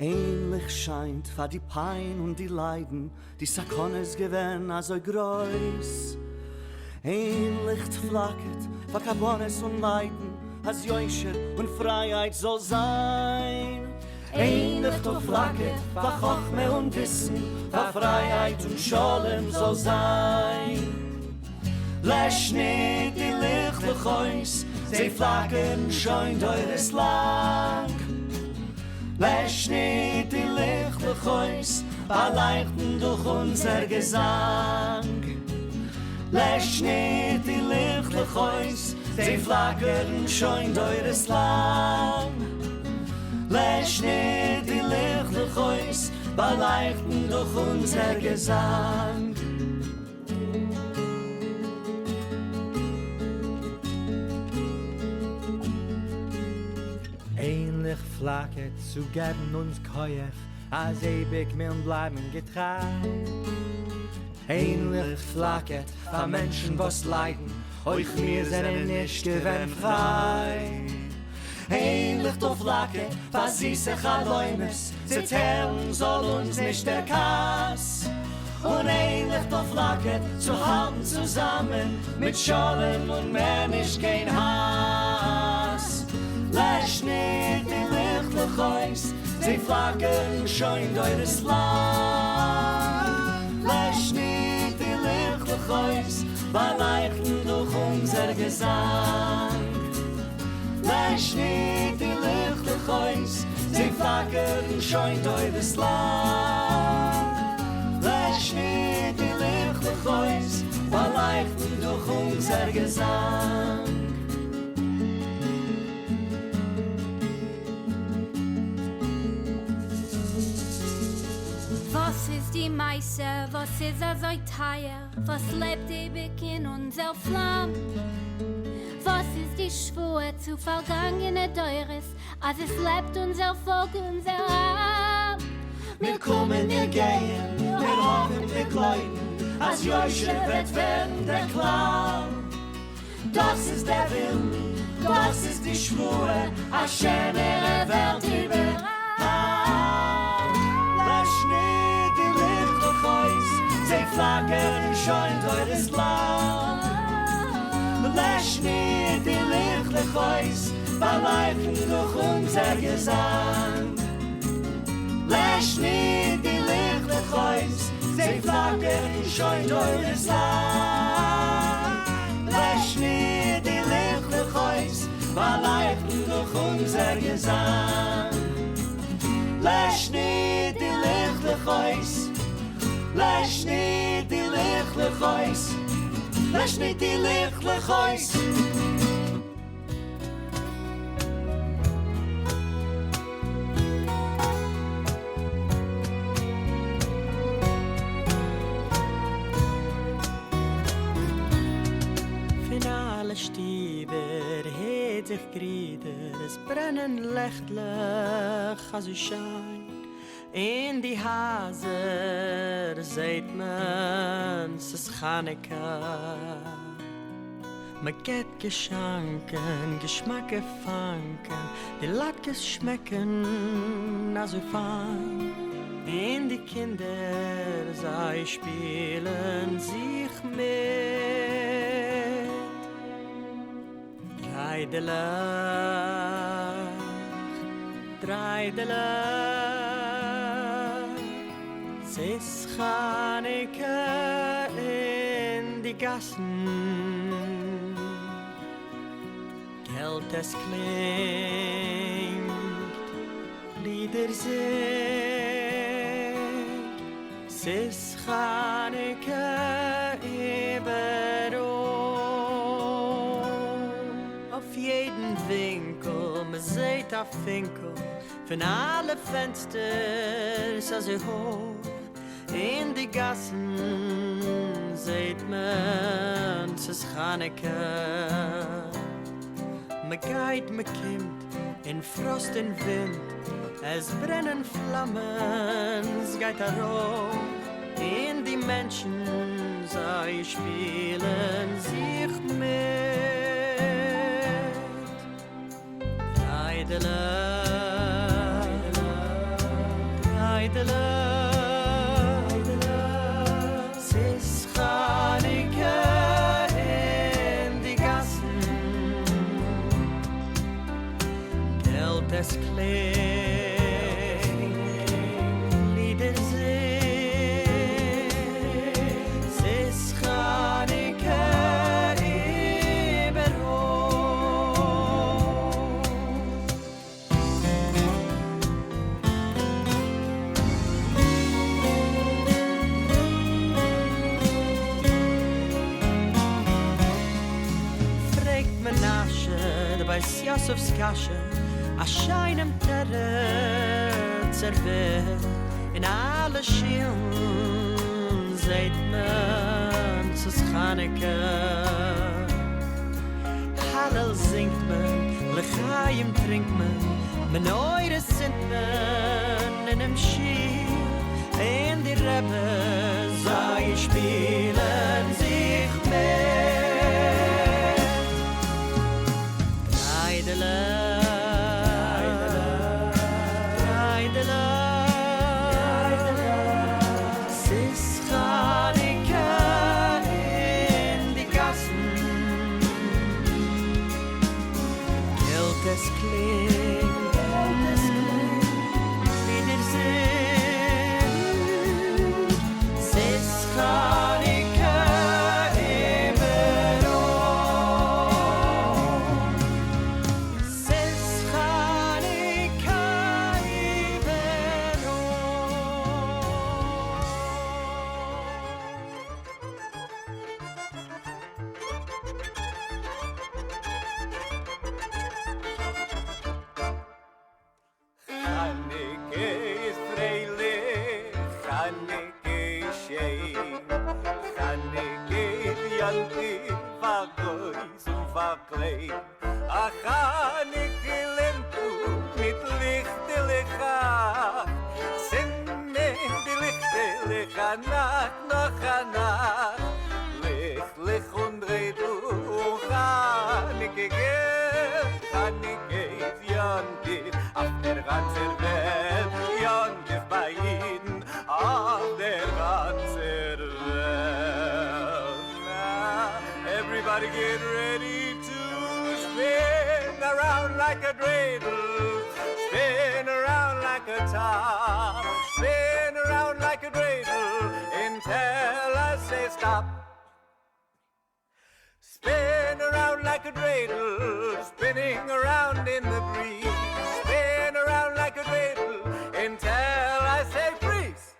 Ähnlich scheint für die Pein und die Leiden, die Sakones gewähren also groß. Ähnlich flackert für Kabones und Leiden, als Joischer und Freiheit soll sein. Ähnlich doch flackert für Chochme und Wissen, für Freiheit und Scholem soll sein. Läsch nicht die lichtlich Eus, sie flackern schon deures lang. Läsch nicht die lichtlich Eus, beleuchten durch unser Gesang. Läsch nicht die lichtlich Eus, sie flackern schon deures lang. Läsch nicht die lichtlich Eus, beleuchten durch unser Gesang. Ähnlich flacket zu geben uns Keuch, als ewig mir bleiben getreu. Ähnlich flacket für Menschen, was leiden euch mir sind nicht gewinn frei. Ein Licht auf Lacke, was sie sich alleines, sie zählen soll uns nicht der Kass. Und ein Licht auf Lacke, zu halten zusammen, mit Schollen und mehr nicht kein Hass. Läsch nicht die Lichtlich aus, sie flackern schon durch das Land. Läsch nicht die Lichtlich aus, weil leichten durch unser Gesang. Läsch nicht die Lichtlich aus, sie flackern schon durch das Land. Läsch nicht die Lichtlich aus, weil leichten durch unser Gesang. Was ist die Meise, was ist so teuer, was lebt ewig in unser Flamm? Was ist die Schwur zu vergangene Deures, als es lebt unser Volk, unser Arm? Wir kommen, wir gehen, wir hoffen, wir gläuben, als Joshua wird werden der Clown. Das ist der Wille, das ist die Schwur, als schönere Welt überall. Lass nicht die Lichtlich aus, sie flackern schon durch das Land. Lass nicht die Lichtlich aus, verleifen durch unser Gesang. Lass nicht die Lichtlich aus, sie flackern schon durch das Land. Lass nicht die Lichtlich aus, verleifen durch unser Gesang. Lass nicht die Lichtlich aus, lass nicht die Lichtlich aus, lass nicht die Lichtlich aus. Finale Stieber, heet sich Grieder, es brennen lichtlich als u scheint. In die Haser seht man, es ist Chanukka. Man geht Geschenken, Geschmacke fangen, die Latkes schmecken also fein. In die Kinder, sie spielen sich mit. Dreidelach, dreidelach. Es ist Chanukka in die Gassen. Geld es klingt, Lieder singt. Es ist Chanukka überall. Auf jeden Winkel, man sieht auf Winkel, von alle Fensters also hoch. In die Gassen seht man, es ist Chanukka. Me geht, me kimmt, in Frost, in Wind, es brennen Flammen, es geht hoch. In die Menschen, sie spielen sich mit. Heidelach, Heidelach. Es klingt, Lieder singt, es ist Chanukka überall. Fragt Menashe, der bei Yosefs Kasche, a scheinem Terre zerwehrt, in alle Schielen seht man, es ist Chanukka. Hallel singt man, L'chaim trinkt man eure sind man in dem Schiel, in die Rebbe, sie spielen sich mit. Klei. Achanike lempu mit Lichte lecha. Sinnen die Lichte lecha nach noch anach. Lich und Redel und Chanike gel. Chanike ist Yontif auf der ganzen Welt. Yontif bei Jeden auf der ganzen Welt. Now, everybody get ready to spin around like a dreidel. Spin around like a top. Spin around like a dreidel until I say stop. Spin around like a dreidel, spinning around in the breeze. Spin around like a dreidel until I say freeze.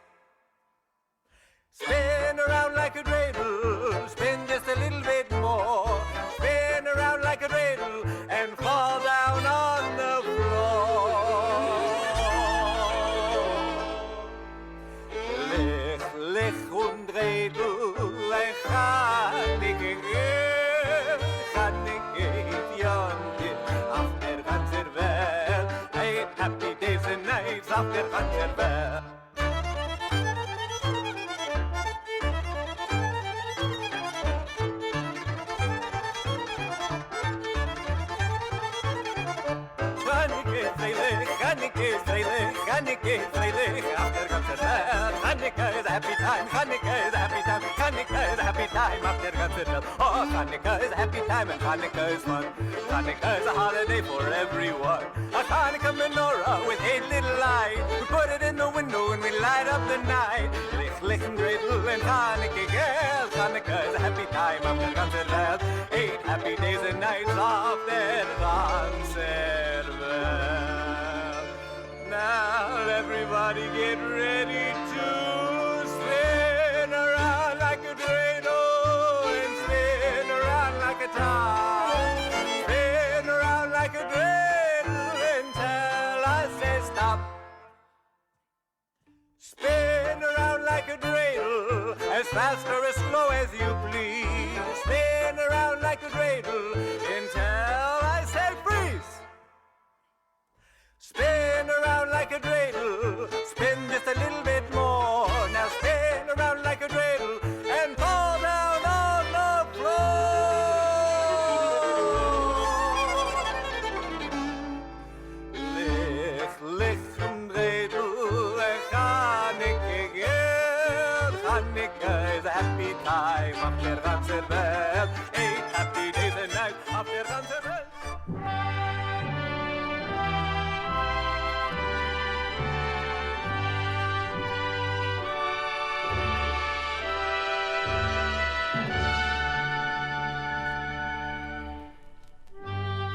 Spin around like a dreidel, spin just a little bit more. Spin around like a dreidel and fall down on the floor. Lich und dreidel, Chanike gel, Chanike Yontif auf der ganzen Welt. 8 happy days and nights auf der ganzen Welt. Chanukah, auf der ganzen Welt. Chanukah is a happy time, Chanukah is a happy time, Chanukah is a happy time auf der ganzen Welt. Oh, Chanukah is a happy time and Chanukah is fun. Chanukah is a holiday for everyone. A Chanukah menorah with 8 little lights. We put it in the window and we light up the night. Lich and dreidel and Chanukah gel. Chanukah is a happy time auf der ganzen Welt. 8 happy days and nights auf der ganzen Welt. Now everybody get ready to spin around like a dreidel and spin around like a top. Spin around like a dreidel until I say stop. Spin around like a dreidel as fast or as slow as you please. Spin around like a dreidel until I say freeze. Spin around like a dreidel, spin just a little bit more. Now spin around like a dreidel and fall down on the floor. Lich and dreidel, Chanukah gel. Chanukah is a happy time auf der ganzen Welt. 8 happy days and nights auf der ganzen Welt.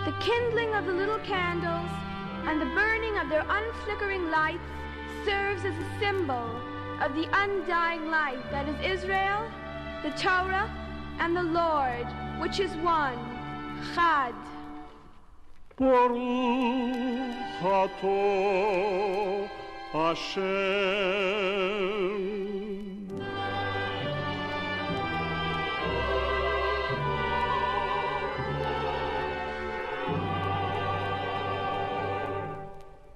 The kindling of the little candles and the burning of their unflickering lights serves as a symbol of the undying light that is Israel, the Torah, and the Lord, which is one, Chad. Baruch Ato Hashem.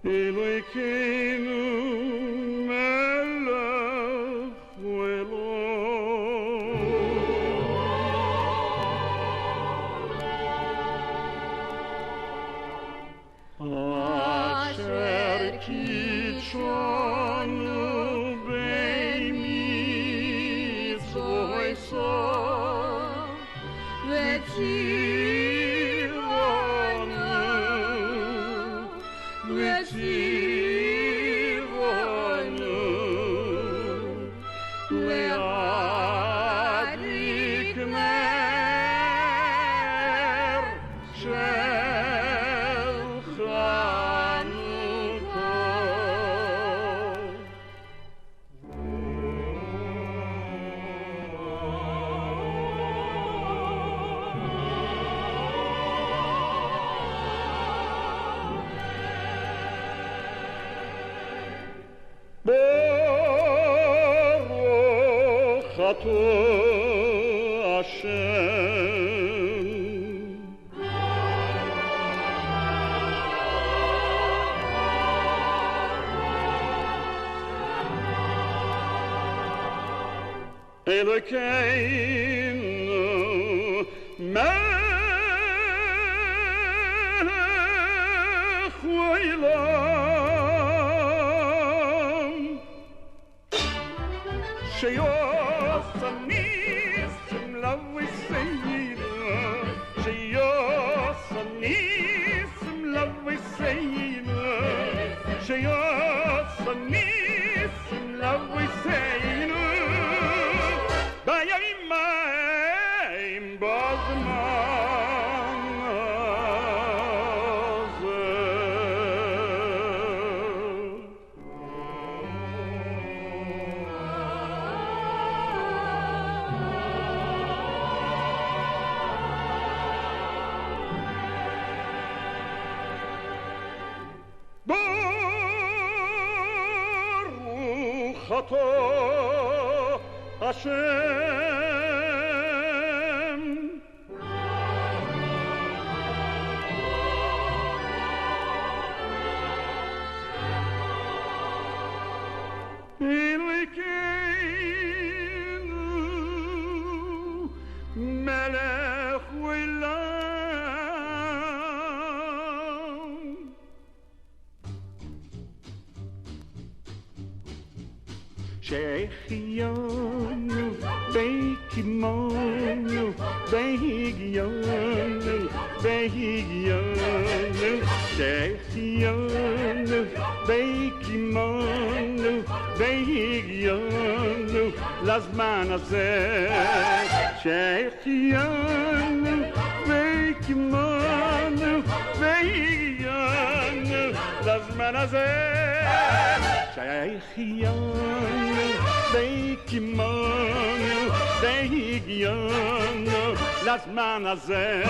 Elokeinu melech Asher kitshonu b'mitzvoso v'tzivonu le'adlik ner shel Chanukah. Baruch Ato Hashem. Elokeinu melech olam sheyos anis lavi seina sheyos anis lavi seina sheyos anis lavi seina Bayayim bozman Baruch atah Hashem Elokeinu melech olam Shechianu Beikimonu Behigianu Behigianu Shechianu Beikimonu Behigianu Lazman hazeh Shechianu Beikimonu Behigianu Lazman hazeh Shechianu Beikimonu Behigianu Lazman hazeh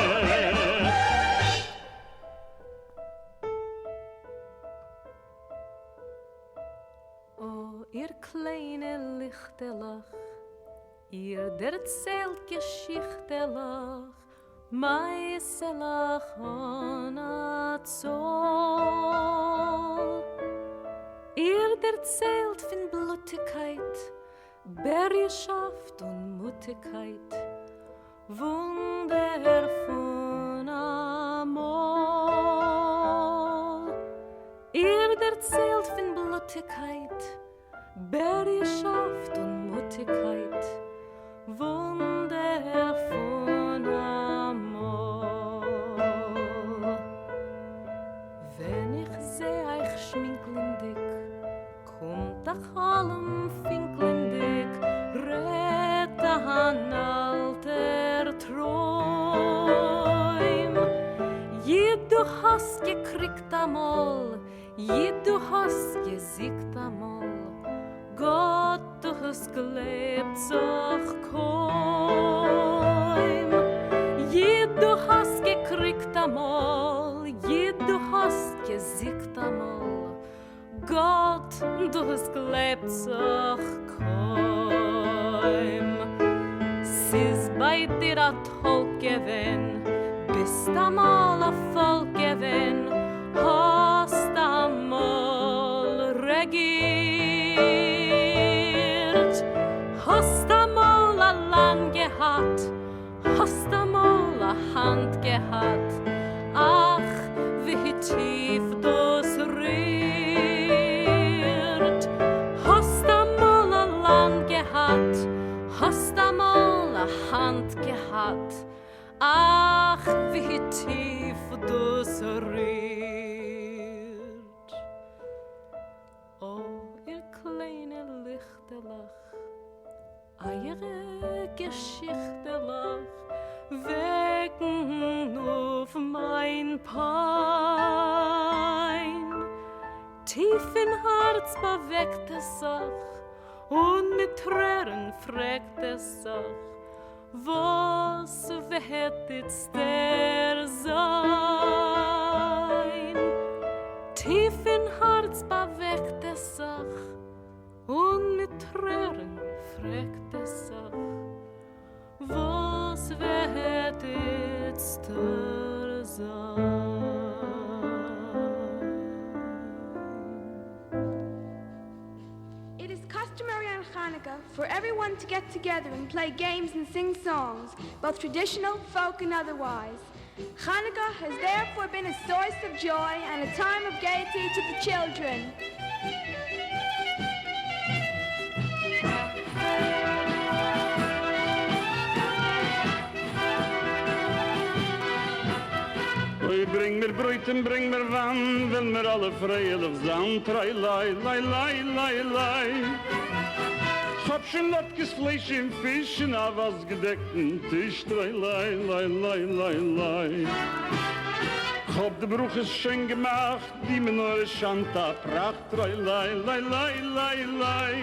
Ihr kleine Lichtelach, ihr erzählt Geschichtelach, Meiselach on Azol. Ihr erzählt von Blutigkeit, Bergschaft und Mutigkeit, Wunder von Amol. Ihr erzählt von Blutigkeit, Bergschaft und Mutigkeit, Wunder von Amol. Wenn ich seh euch schminklendig, kommt ach allem finklendig, rett an alter Träum. Du hast gekriegt amol, du hast gesiegt amol, Gott, du hast gelebt, sag koim. Du hast gekriegt amol, du hast gesiegt amol, Gott, du hast gelebt, sag koim. Sis bei dir a Tolk gewinn, bist amol a Volk gewinn, hast amol regiert. Hast amol a Land gehabt, hast amol a Hand gehabt, ach, wie tief das rührt. Hast amol a Land gehabt, hast amol a Hand gehabt, ach, wie tief das rührt. Oh, ihr kleine Lichtelach, eure Geschichtelach, wecken auf mein Pein. Tief in Herz bewegt es sich, und mit Tränen fragt es sich, was wird jetzt der sein? Tief in Herz bewegt es sich, und mit Tränen fragt es sich, was wird jetzt der sein? It is customary on on Hanukkah for everyone to get together and play games and sing songs, both traditional, folk, and otherwise. Hanukkah has therefore been a source of joy and a time of gaiety to the children. Oi, bring mir Brötchen, bring mir Wann, wenn mir alle freilich sein. Trei, lai, lai, lai, lai, lai. Hab schon Lotkes Fleisch im Fisch in a was gedeckten Tisch. Trei, lai, lai, lai, lai, lai. Hab de Bruch ist schön gemacht, die mir nur Schanta pracht. Trei, lai, lai, lai, lai, lai.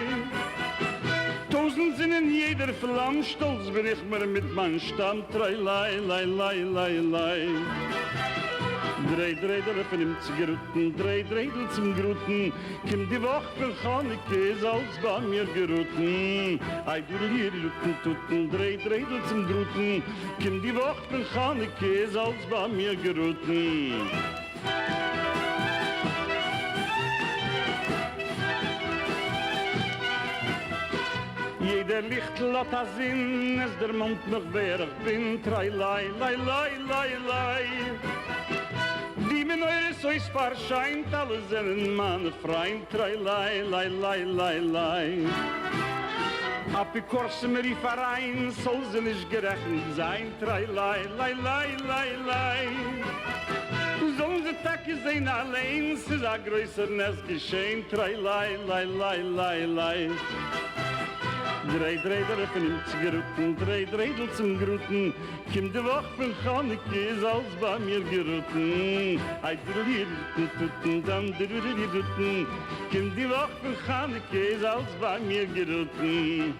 Tausend sind in jeder Flamm, stolz bin ich mir mit mein Stamm. Trei, lai, lai, lai, lai, lai. Drei Dreidel von ihm zu geruten, drei Dreidel zum Gruten. Kim die Woche von Chaneke ist als bei mir geruten. Ei hier Lütten tutten, drei Dreidel zum Gruten. Kim die Woche von Chaneke ist als bei mir geruten. Jeder Lichtel hat a Sinn, es der Mond noch wer ich bin. Trei, lai, lai, lai, lai, lai. Die mir neure Sois verscheint, alle sind meine Freund. Trei, lai, lai, lai, lai, lai. Apikorse mir die Verein, soll sie nicht gerechnet sein. Trei, lai, lai, lai, lai, lai. Sollen sie Tage sehen allein, es ist ein größer Nest geschehen. Trei, lai, lai, lai, lai, lai. Drei Dreidel von ihm zu geruten, drei Dreidel zum Gruten. Kim de Woche von Chaneke ist als bei mir geruten. Ei drüden, dann drüden. Kim die Woche von Chaneke ist als bei mir geruten.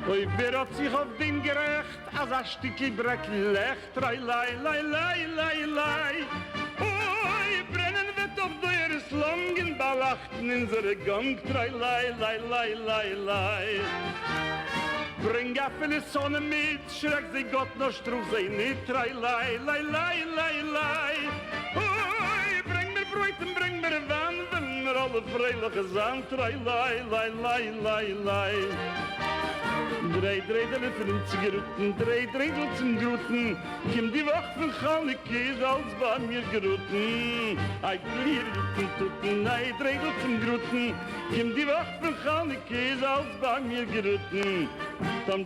Oi, wer hat sich auf den gerecht, als ein Stückchen Breck lecht. Lai, lai, lai, lai, lai, lai. Brennen wird auf teures langen Ballachten in seine Gang. Trei, lai, lai, lai, lai, lai. Bring a viele Sonne mit, schreck sie Gott noch struf sie nicht. Trei, lai, lai, lai, lai, lai. Oi, bring mir Brötchen, bring mir Wann, wenn mir alle freiliche Sand. Trei, lai, lai, lai, lai, lai. Drei Dreidel von ihm zu geruten, drei Dreidel zum Gruten. Kim die Woche von Chaneke ist als bei mir geruten. Ei Dreidel tutten, ei Dreidel zum Gruten. Kim die Woche von Chaneke ist als bei mir geruten. Tam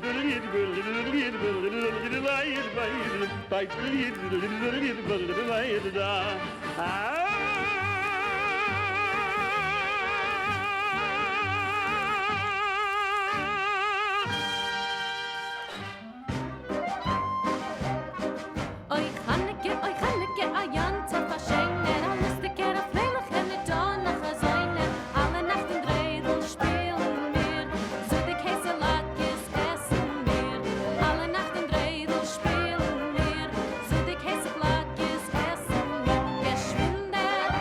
Geschwinder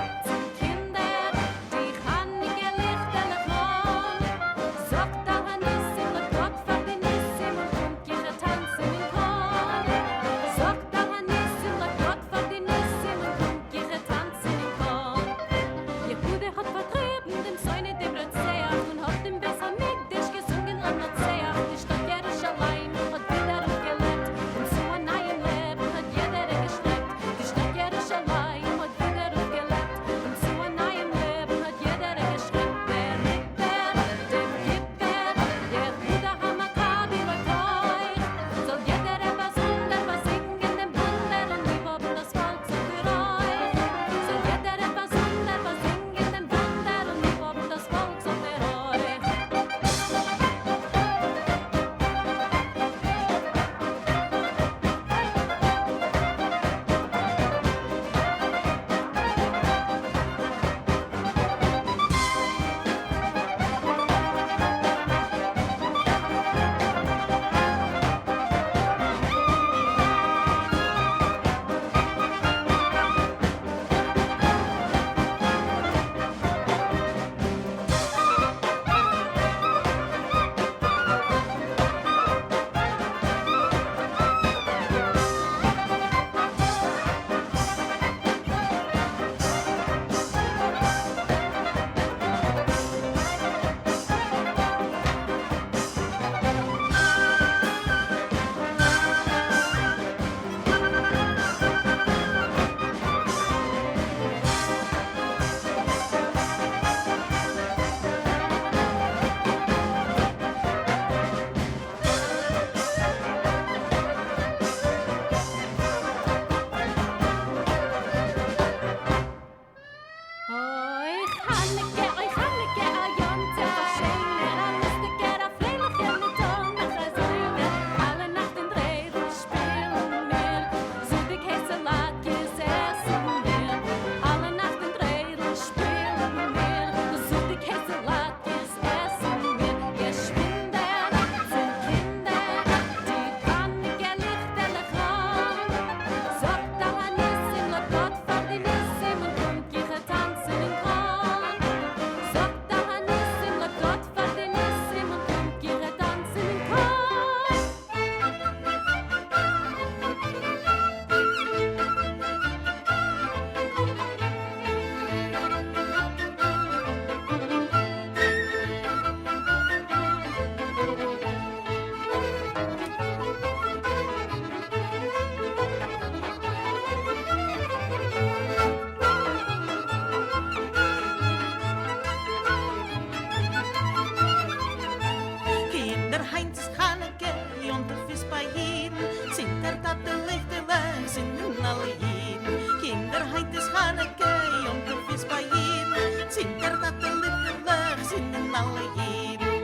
alle Jiden. Kinder, heit is Chaneke, und der Fies bei Jiden. Sind der Tatte Litterlech, sind in alle Jiden.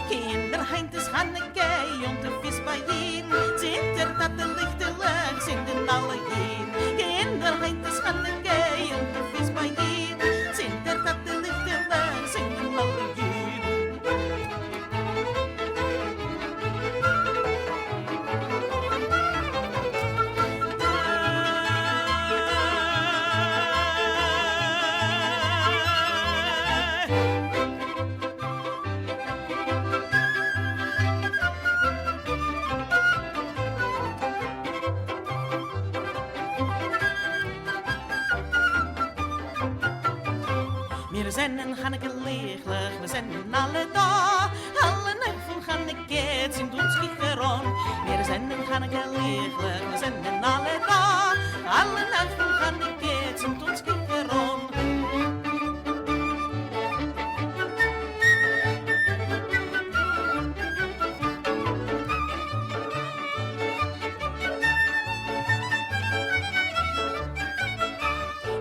Kinder, heit is Chaneke, und der Fies bei Jiden. Sind der Tatte Litterlech, sind in alle Jiden. Kinder, heit is Chaneke, und der Fies bei Jiden. Sind der Tatte Litterlech, sind in alle Jiden. Wir sind in Chaneke lichtig, wir sind in alle da. Alle Nacht von Chaneke sind uns Kicheron. Wir sind in Chaneke lichtig, wir sind in alle da. Alle Nacht von Chaneke sind uns Kicheron.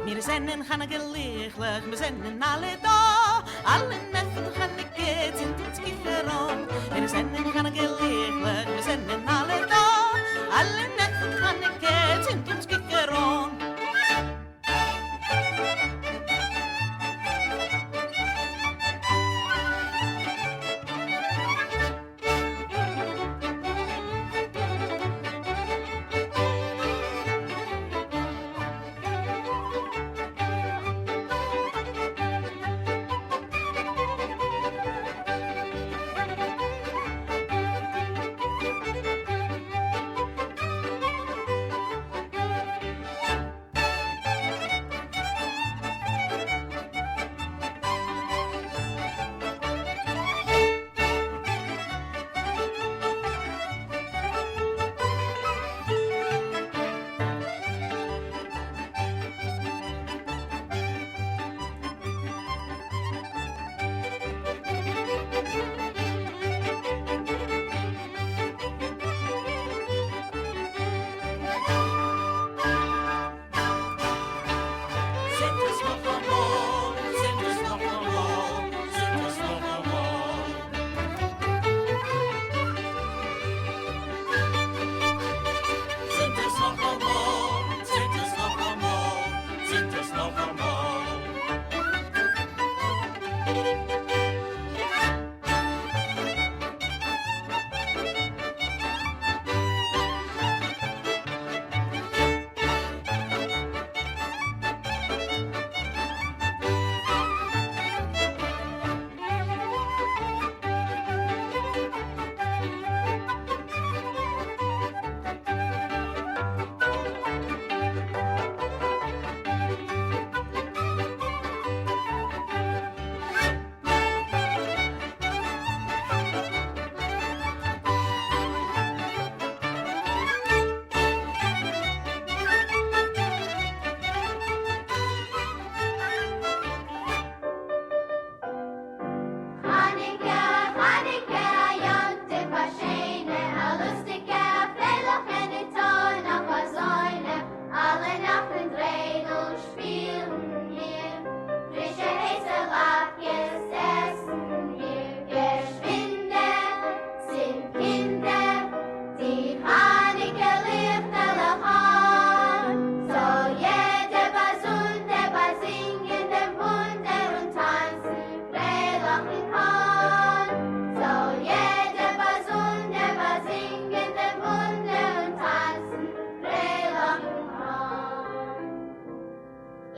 Wir sind in Chaneke lichtig, wir sind in alle da. Alle Nacht von Chaneke sind uns Kicheron. Wir sind in Chaneke lichtig, wir sind in alle da. Alle Nacht von Chaneke sind uns Kicheron.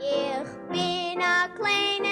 Ich bin a kleine